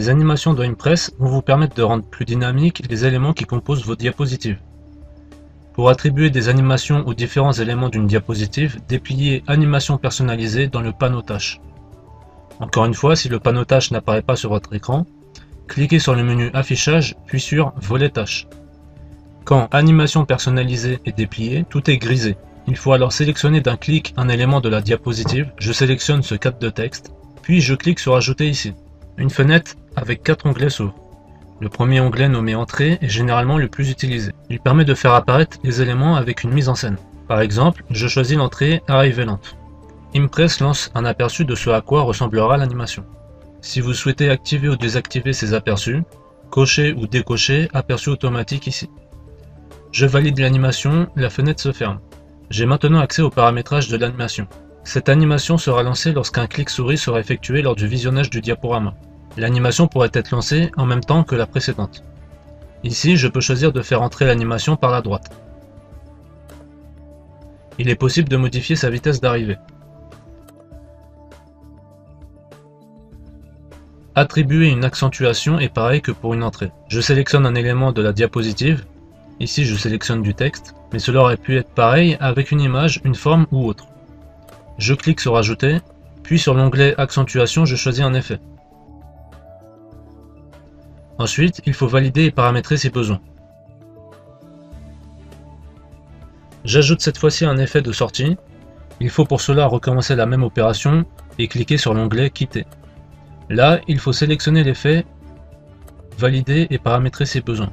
Les animations de Impress vont vous permettre de rendre plus dynamiques les éléments qui composent vos diapositives. Pour attribuer des animations aux différents éléments d'une diapositive, dépliez Animation personnalisée dans le panneau Tâches. Encore une fois, si le panneau Tâches n'apparaît pas sur votre écran, cliquez sur le menu Affichage, puis sur Volet Tâches. Quand Animation personnalisée est dépliée, tout est grisé. Il faut alors sélectionner d'un clic un élément de la diapositive. Je sélectionne ce cadre de texte, puis je clique sur Ajouter ici. Une fenêtre avec 4 onglets s'ouvre. Le premier onglet nommé Entrée est généralement le plus utilisé. Il permet de faire apparaître les éléments avec une mise en scène. Par exemple, je choisis l'entrée Arrivée lente. Impress lance un aperçu de ce à quoi ressemblera l'animation. Si vous souhaitez activer ou désactiver ces aperçus, cochez ou décochez Aperçu automatique ici. Je valide l'animation, la fenêtre se ferme. J'ai maintenant accès au paramétrage de l'animation. Cette animation sera lancée lorsqu'un clic souris sera effectué lors du visionnage du diaporama. L'animation pourrait être lancée en même temps que la précédente. Ici, je peux choisir de faire entrer l'animation par la droite. Il est possible de modifier sa vitesse d'arrivée. Attribuer une accentuation est pareil que pour une entrée. Je sélectionne un élément de la diapositive. Ici, je sélectionne du texte, mais cela aurait pu être pareil avec une image, une forme ou autre. Je clique sur Ajouter, puis sur l'onglet Accentuation, je choisis un effet. Ensuite, il faut valider et paramétrer si besoin. J'ajoute cette fois-ci un effet de sortie. Il faut pour cela recommencer la même opération et cliquer sur l'onglet Quitter. Là, il faut sélectionner l'effet, valider et paramétrer si besoin.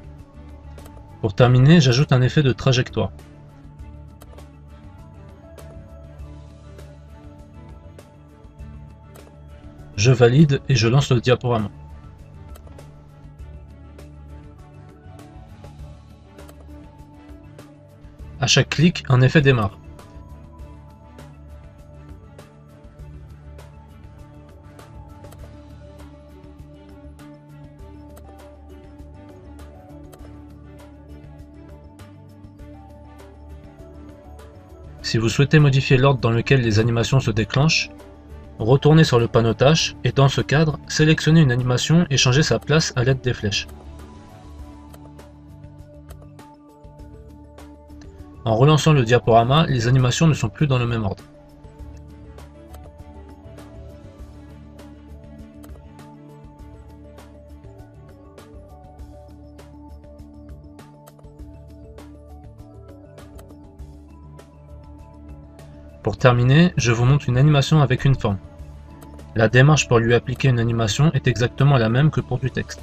Pour terminer, j'ajoute un effet de trajectoire. Je valide et je lance le diaporama. À chaque clic, un effet démarre. Si vous souhaitez modifier l'ordre dans lequel les animations se déclenchent, retournez sur le panneau Tâches et dans ce cadre, sélectionnez une animation et changez sa place à l'aide des flèches. En relançant le diaporama, les animations ne sont plus dans le même ordre. Pour terminer, je vous montre une animation avec une forme. La démarche pour lui appliquer une animation est exactement la même que pour du texte.